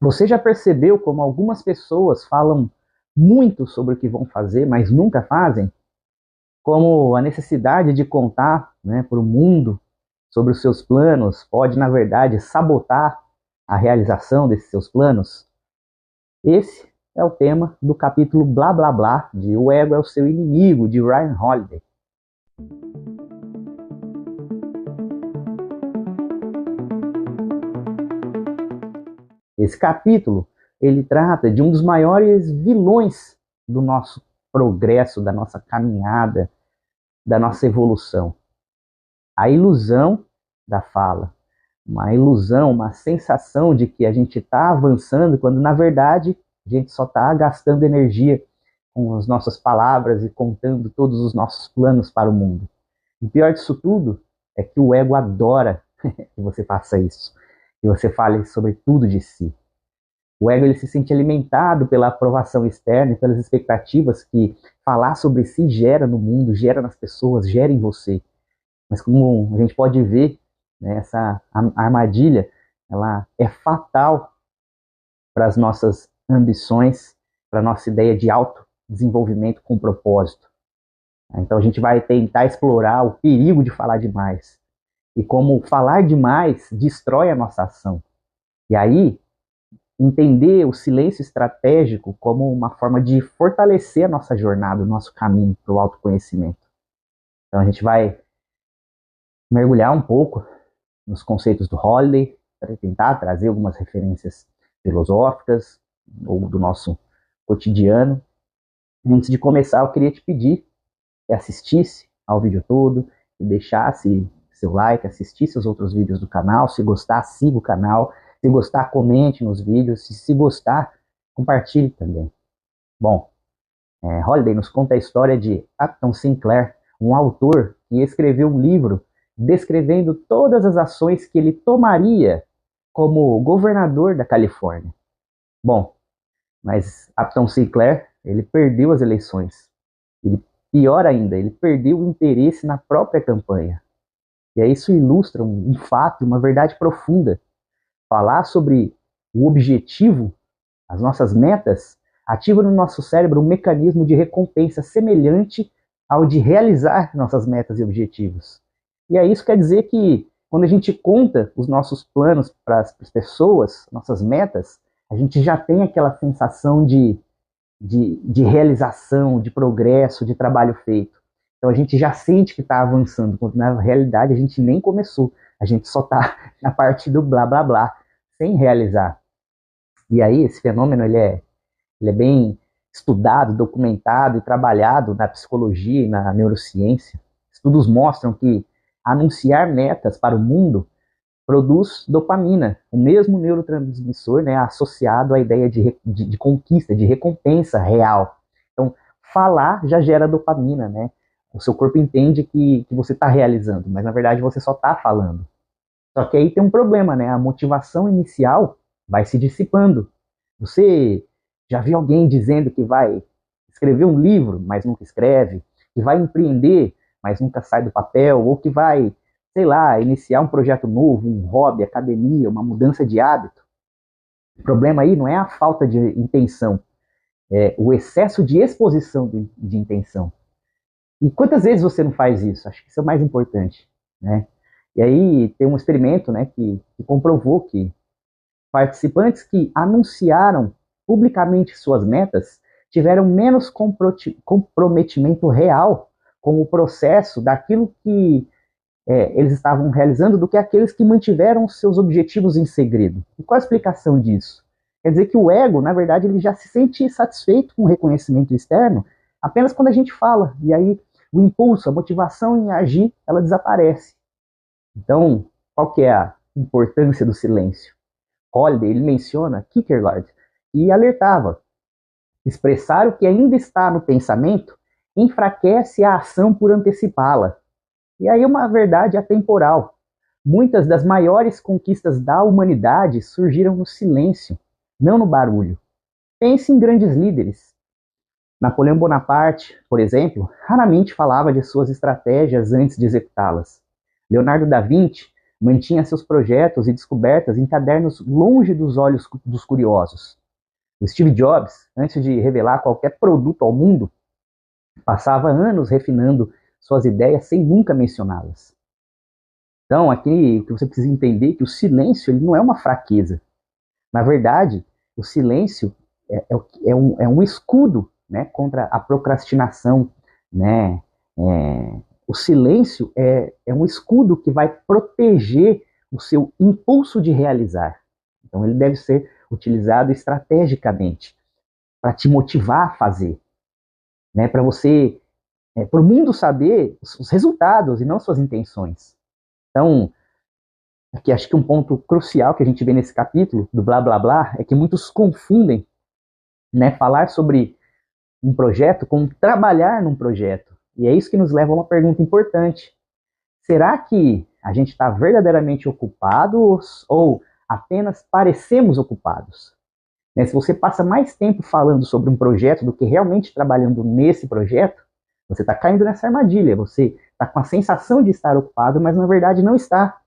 Você já percebeu como algumas pessoas falam muito sobre o que vão fazer, mas nunca fazem? Como a necessidade de contar, né, para o mundo sobre os seus planos pode, na verdade, sabotar a realização desses seus planos? Esse é o tema do capítulo Blá Blá Blá de O Ego é o Seu Inimigo, de Ryan Holiday. Esse capítulo, ele trata de um dos maiores vilões do nosso progresso, da nossa caminhada, da nossa evolução. A ilusão da fala. Uma ilusão, uma sensação de que a gente está avançando, quando na verdade a gente só está gastando energia com as nossas palavras e contando todos os nossos planos para o mundo. O pior disso tudo é que o ego adora que você faça isso, que você fale sobre tudo de si. O ego ele se sente alimentado pela aprovação externa e pelas expectativas que falar sobre si gera no mundo, gera nas pessoas, gera em você. Mas como a gente pode ver, né, essa armadilha ela é fatal para as nossas ambições, para a nossa ideia de autodesenvolvimento com propósito. Então a gente vai tentar explorar o perigo de falar demais e como falar demais destrói a nossa ação. E aí entender o silêncio estratégico como uma forma de fortalecer a nossa jornada, o nosso caminho para o autoconhecimento. Então a gente vai mergulhar um pouco nos conceitos do Holiday, para tentar trazer algumas referências filosóficas ou do nosso cotidiano. Antes de começar, eu queria te pedir que assistisse ao vídeo todo, que deixasse seu like, assistisse aos outros vídeos do canal. Se gostar, siga o canal. Se gostar, comente nos vídeos. Se gostar, compartilhe também. Bom, Holiday nos conta a história de Upton Sinclair, um autor que escreveu um livro descrevendo todas as ações que ele tomaria como governador da Califórnia. Bom, mas Upton Sinclair, ele perdeu as eleições. Pior ainda, ele perdeu o interesse na própria campanha. E aí isso ilustra um fato, uma verdade profunda. Falar sobre o objetivo, as nossas metas, ativa no nosso cérebro um mecanismo de recompensa semelhante ao de realizar nossas metas e objetivos. E aí isso quer dizer que quando a gente conta os nossos planos para as pessoas, nossas metas, a gente já tem aquela sensação de realização, de progresso, de trabalho feito. Então a gente já sente que está avançando, quando na realidade a gente nem começou, a gente só está na parte do blá blá blá, sem realizar. E aí esse fenômeno ele é bem estudado, documentado e trabalhado na psicologia e na neurociência. Estudos mostram que anunciar metas para o mundo produz dopamina, o mesmo neurotransmissor, né, associado à ideia de conquista, de recompensa real. Então, falar já gera dopamina, né? O seu corpo entende que você está realizando, mas na verdade você só está falando. Só que aí tem um problema, né? A motivação inicial vai se dissipando. Você já viu alguém dizendo que vai escrever um livro, mas nunca escreve, que vai empreender, mas nunca sai do papel, ou que vai, sei lá, iniciar um projeto novo, um hobby, academia, uma mudança de hábito. O problema aí não é a falta de intenção, é o excesso de exposição de intenção. E quantas vezes você não faz isso? Acho que isso é o mais importante, né? E aí tem um experimento, né, que comprovou que participantes que anunciaram publicamente suas metas tiveram menos comprometimento real com o processo daquilo que eles estavam realizando do que aqueles que mantiveram seus objetivos em segredo. E qual a explicação disso? Quer dizer que o ego, na verdade, ele já se sente satisfeito com o reconhecimento externo apenas quando a gente fala. E aí o impulso, a motivação em agir, ela desaparece. Então, qual que é a importância do silêncio? Holiday, ele menciona Kierkegaard e alertava: expressar o que ainda está no pensamento enfraquece a ação por antecipá-la. E aí uma verdade atemporal. Muitas das maiores conquistas da humanidade surgiram no silêncio, não no barulho. Pense em grandes líderes. Napoleão Bonaparte, por exemplo, raramente falava de suas estratégias antes de executá-las. Leonardo da Vinci mantinha seus projetos e descobertas em cadernos longe dos olhos dos curiosos. O Steve Jobs, antes de revelar qualquer produto ao mundo, passava anos refinando suas ideias sem nunca mencioná-las. Então, aqui o que você precisa entender é que o silêncio ele não é uma fraqueza. Na verdade, o silêncio é um escudo, né, contra a procrastinação. Né? O silêncio é um escudo que vai proteger o seu impulso de realizar. Então, ele deve ser utilizado estrategicamente para te motivar a fazer, né? Para você, para o mundo saber os resultados e não suas intenções. Então, aqui acho que um ponto crucial que a gente vê nesse capítulo do blá blá blá é que muitos confundem, né, falar sobre um projeto com trabalhar num projeto. E é isso que nos leva a uma pergunta importante. Será que a gente está verdadeiramente ocupado ou apenas parecemos ocupados? Né, se você passa mais tempo falando sobre um projeto do que realmente trabalhando nesse projeto, você está caindo nessa armadilha. Você está com a sensação de estar ocupado, mas na verdade não está.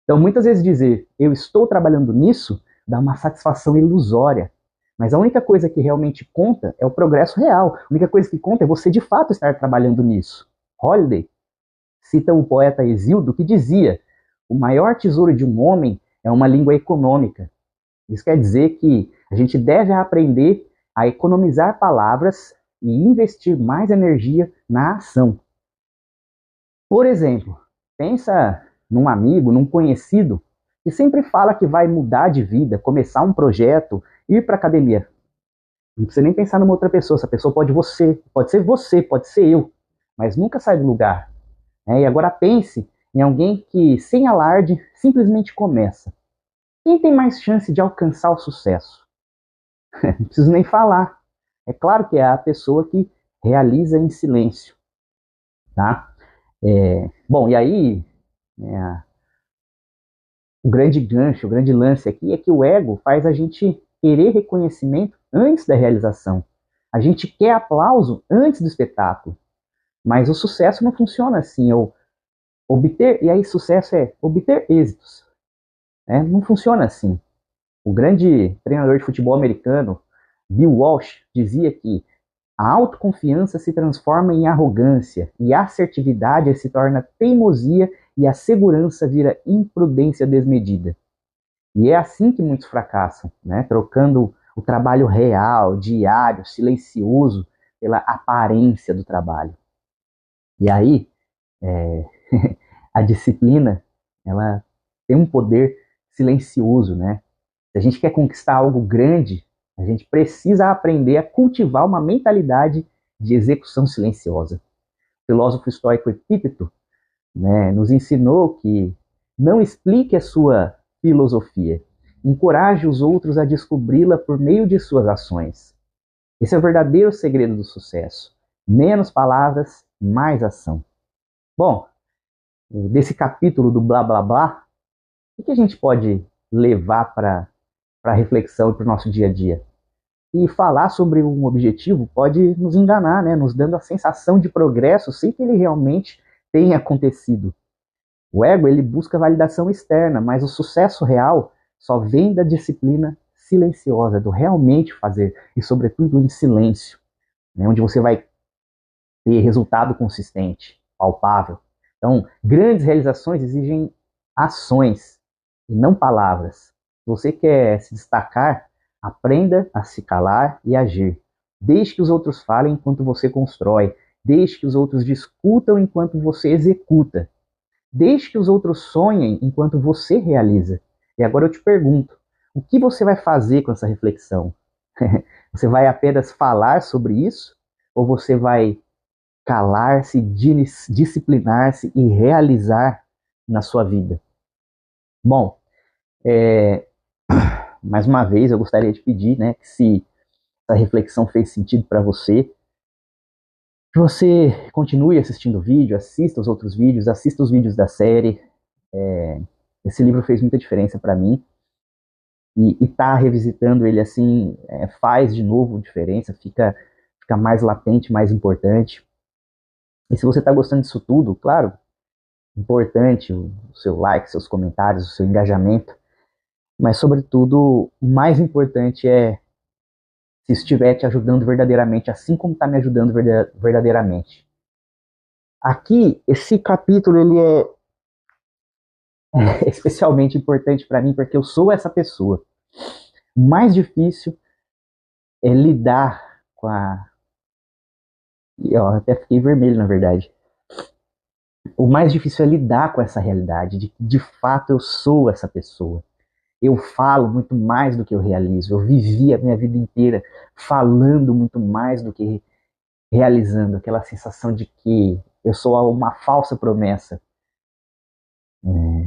Então, muitas vezes dizer eu estou trabalhando nisso dá uma satisfação ilusória. Mas a única coisa que realmente conta é o progresso real. A única coisa que conta é você de fato estar trabalhando nisso. Holiday cita o poeta Hesíodo que dizia: o maior tesouro de um homem é uma língua econômica. Isso quer dizer que a gente deve aprender a economizar palavras e investir mais energia na ação. Por exemplo, pensa num amigo, num conhecido, que sempre fala que vai mudar de vida, começar um projeto, ir para academia. Não precisa nem pensar numa outra pessoa. Essa pessoa pode ser você, pode ser eu, mas nunca sai do lugar. E agora pense em alguém que, sem alarde, simplesmente começa. Quem tem mais chance de alcançar o sucesso? Não preciso nem falar. É claro que é a pessoa que realiza em silêncio. Tá? Bom, e aí, o grande gancho, o grande lance aqui é que o ego faz a gente querer reconhecimento antes da realização. A gente quer aplauso antes do espetáculo. Mas o sucesso não funciona assim. E aí sucesso é obter êxitos. Não funciona assim. O grande treinador de futebol americano, Bill Walsh, dizia que a autoconfiança se transforma em arrogância, e a assertividade se torna teimosia, e a segurança vira imprudência desmedida. E é assim que muitos fracassam, né? Trocando o trabalho real, diário, silencioso, pela aparência do trabalho. E aí, a disciplina, ela tem um poder silencioso, né? Se a gente quer conquistar algo grande, a gente precisa aprender a cultivar uma mentalidade de execução silenciosa. O filósofo estoico Epíteto, né, nos ensinou que não explique a sua filosofia, encoraje os outros a descobri-la por meio de suas ações. Esse é o verdadeiro segredo do sucesso. Menos palavras, mais ação. Bom, desse capítulo do blá blá blá, o que a gente pode levar para reflexão e para o nosso dia a dia? E falar sobre um objetivo pode nos enganar, né? Nos dando a sensação de progresso sem que ele realmente tenha acontecido. O ego ele busca validação externa, mas o sucesso real só vem da disciplina silenciosa, do realmente fazer, e sobretudo em silêncio, né? Onde você vai ter resultado consistente, palpável. Então, grandes realizações exigem ações e não palavras. Se você quer se destacar, aprenda a se calar e agir. Deixe que os outros falem enquanto você constrói. Deixe que os outros discutam enquanto você executa. Deixe que os outros sonhem enquanto você realiza. E agora eu te pergunto, o que você vai fazer com essa reflexão? Você vai apenas falar sobre isso? Ou você vai calar-se, disciplinar-se e realizar na sua vida? Bom, mais uma vez eu gostaria de pedir, né, que se essa reflexão fez sentido para você, que você continue assistindo o vídeo, assista os outros vídeos, assista os vídeos da série. Esse livro fez muita diferença para mim, e tá revisitando ele assim faz de novo diferença, fica mais latente, mais importante. E se você está gostando disso tudo, claro, importante o seu like, seus comentários, o seu engajamento, mas sobretudo, o mais importante é se estiver te ajudando verdadeiramente, assim como está me ajudando verdadeiramente. Aqui, esse capítulo ele é especialmente importante para mim porque eu sou essa pessoa. O mais difícil é lidar com a. Eu até fiquei vermelho, na verdade. O mais difícil é lidar com essa realidade, de fato eu sou essa pessoa. Eu falo muito mais do que eu realizo. Eu vivi a minha vida inteira falando muito mais do que realizando. Aquela sensação de que eu sou uma falsa promessa.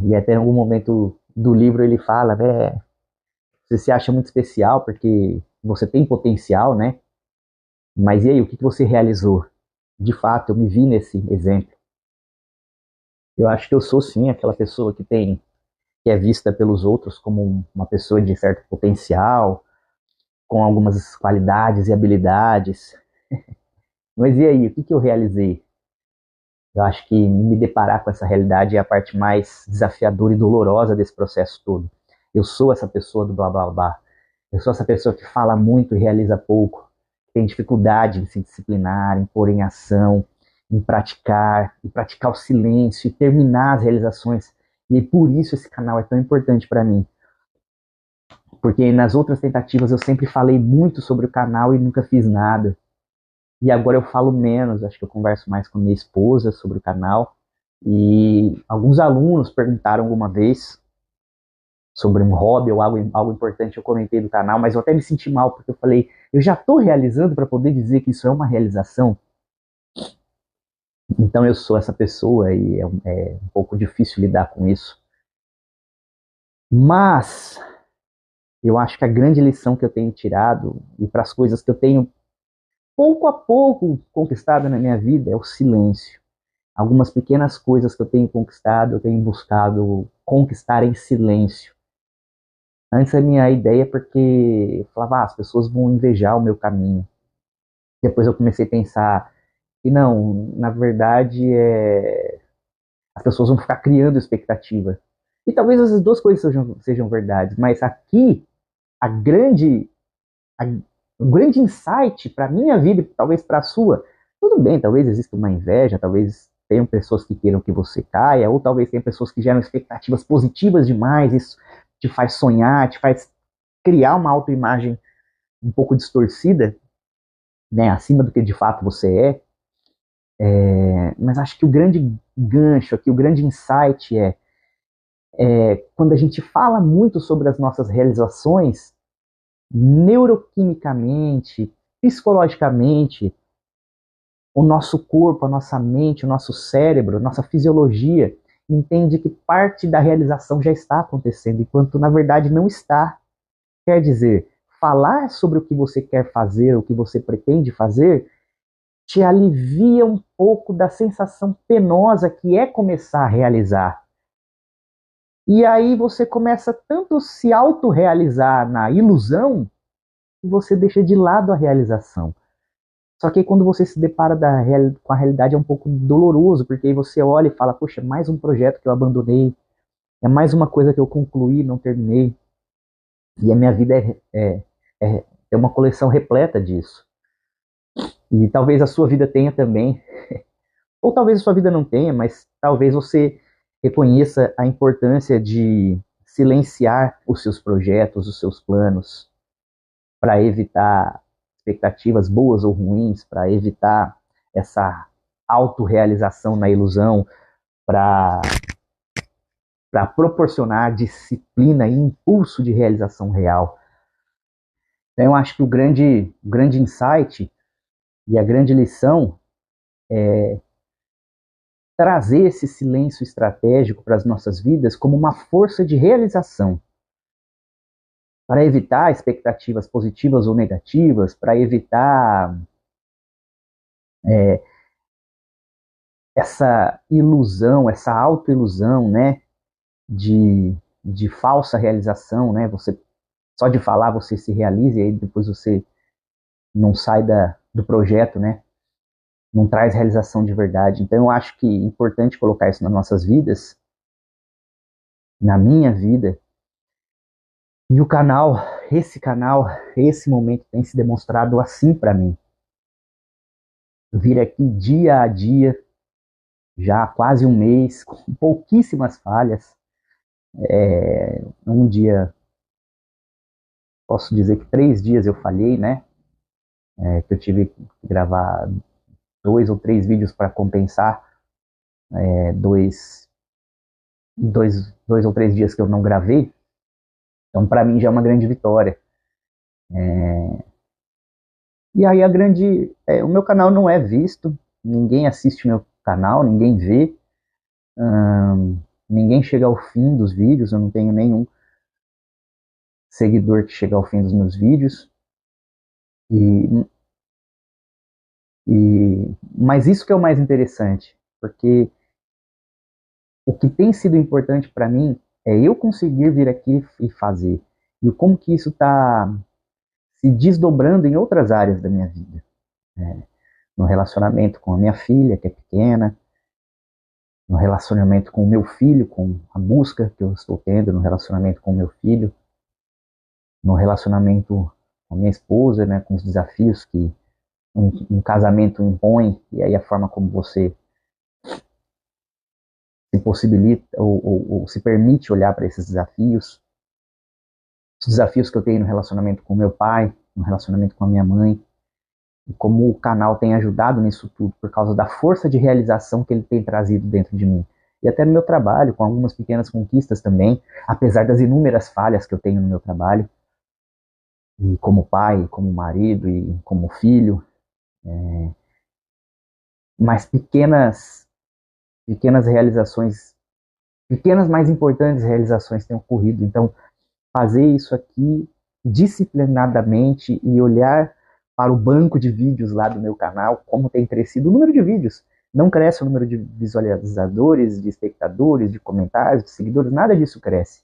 E até em algum momento do livro ele fala, né? Você se acha muito especial porque você tem potencial, né? Mas e aí, o que você realizou? De fato, eu me vi nesse exemplo. Eu acho que eu sou sim aquela pessoa que é vista pelos outros como uma pessoa de certo potencial, com algumas qualidades e habilidades. Mas e aí, o que eu realizei? Eu acho que me deparar com essa realidade é a parte mais desafiadora e dolorosa desse processo todo. Eu sou essa pessoa do blá blá blá. Eu sou essa pessoa que fala muito e realiza pouco, que tem dificuldade em se disciplinar, em pôr em ação, em praticar o silêncio e terminar as realizações. E por isso esse canal é tão importante para mim. Porque nas outras tentativas eu sempre falei muito sobre o canal e nunca fiz nada. E agora eu falo menos, acho que eu converso mais com minha esposa sobre o canal. E alguns alunos perguntaram alguma vez sobre um hobby ou algo importante, eu comentei do canal, mas eu até me senti mal, porque eu falei, eu já estou realizando para poder dizer que isso é uma realização. Então eu sou essa pessoa e é um pouco difícil lidar com isso. Mas eu acho que a grande lição que eu tenho tirado, e para as coisas que eu tenho pouco a pouco conquistado na minha vida, é o silêncio. Algumas pequenas coisas que eu tenho conquistado, eu tenho buscado conquistar em silêncio. Antes a minha ideia é porque eu falava, as pessoas vão invejar o meu caminho. Depois eu comecei a pensar que não, na verdade as pessoas vão ficar criando expectativa. E talvez as duas coisas sejam verdades, mas aqui a grande, a, o grande insight para a minha vida e talvez para a sua, tudo bem, talvez exista uma inveja, talvez tenham pessoas que queiram que você caia, ou talvez tenham pessoas que geram expectativas positivas demais, isso te faz sonhar, te faz criar uma autoimagem um pouco distorcida, né, acima do que de fato você é. Mas acho que o grande gancho aqui, o grande insight é quando a gente fala muito sobre as nossas realizações, neuroquimicamente, psicologicamente, o nosso corpo, a nossa mente, o nosso cérebro, a nossa fisiologia entende que parte da realização já está acontecendo, enquanto na verdade não está. Quer dizer, falar sobre o que você quer fazer, o que você pretende fazer, te alivia um pouco da sensação penosa que é começar a realizar. E aí você começa tanto a se autorrealizar na ilusão, que você deixa de lado a realização. Só que aí quando você se depara com a realidade é um pouco doloroso, porque aí você olha e fala, poxa, mais um projeto que eu abandonei, é mais uma coisa que eu concluí, não terminei. E a minha vida é uma coleção repleta disso. E talvez a sua vida tenha também. Ou talvez a sua vida não tenha, mas talvez você reconheça a importância de silenciar os seus projetos, os seus planos, para evitar expectativas boas ou ruins, para evitar essa autorrealização na ilusão, para proporcionar disciplina e impulso de realização real. Então, eu acho que o grande insight e a grande lição é trazer esse silêncio estratégico para as nossas vidas como uma força de realização, para evitar expectativas positivas ou negativas, para evitar é, essa ilusão, essa autoilusão, né, de falsa realização, né? Você só de falar você se realiza e aí depois você não sai do projeto, né? não traz realização de verdade. Então eu acho que é importante colocar isso nas nossas vidas, na minha vida. E o canal, esse momento tem se demonstrado assim para mim. Vir aqui dia a dia, já há quase um mês, com pouquíssimas falhas. Um dia, posso dizer que 3 dias eu falhei, né? Que eu tive que gravar 2 ou 3 vídeos para compensar dois ou 3 dias que eu não gravei. Então, para mim, já é uma grande vitória. E aí, o meu canal não é visto, ninguém assiste meu canal, ninguém vê, ninguém chega ao fim dos vídeos, eu não tenho nenhum seguidor que chega ao fim dos meus vídeos. Mas isso que é o mais interessante, porque o que tem sido importante para mim é eu conseguir vir aqui e fazer. E como que isso está se desdobrando em outras áreas da minha vida. No relacionamento com a minha filha, que é pequena, no relacionamento com o meu filho, com a busca que eu estou tendo no relacionamento com o meu filho, no relacionamento com a minha esposa, né, com os desafios que um casamento impõe, e aí a forma como você se possibilita ou se permite olhar para esses desafios, os desafios que eu tenho no relacionamento com meu pai, no relacionamento com a minha mãe, e como o canal tem ajudado nisso tudo por causa da força de realização que ele tem trazido dentro de mim. E até no meu trabalho, com algumas pequenas conquistas também, apesar das inúmeras falhas que eu tenho no meu trabalho, e como pai, como marido e como filho, mas pequenas realizações, pequenas mais importantes realizações têm ocorrido. Então, fazer isso aqui disciplinadamente e olhar para o banco de vídeos lá do meu canal, como tem crescido o número de vídeos. Não cresce o número de visualizadores, de espectadores, de comentários, de seguidores, nada disso cresce.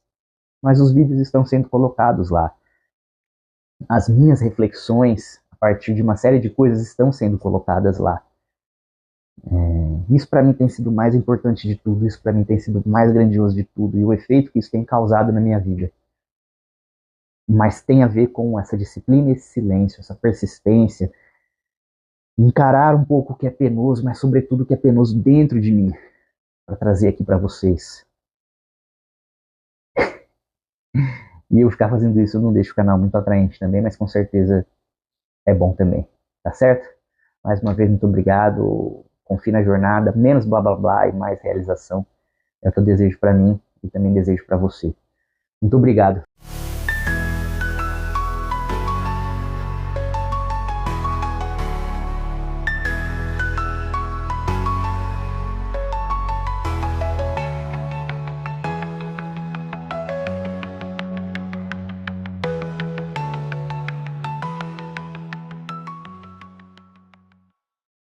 Mas os vídeos estão sendo colocados lá. As minhas reflexões, a partir de uma série de coisas, estão sendo colocadas lá. Isso para mim tem sido o mais importante de tudo, isso para mim tem sido o mais grandioso de tudo, e o efeito que isso tem causado na minha vida. Mas tem a ver com essa disciplina, esse silêncio, essa persistência, encarar um pouco o que é penoso, mas sobretudo o que é penoso dentro de mim, para trazer aqui para vocês. E eu ficar fazendo isso, eu não deixo o canal muito atraente também, mas com certeza é bom também, tá certo? Mais uma vez, muito obrigado, confie na jornada, menos blá blá blá e mais realização, é o que eu desejo para mim e também desejo para você. Muito obrigado.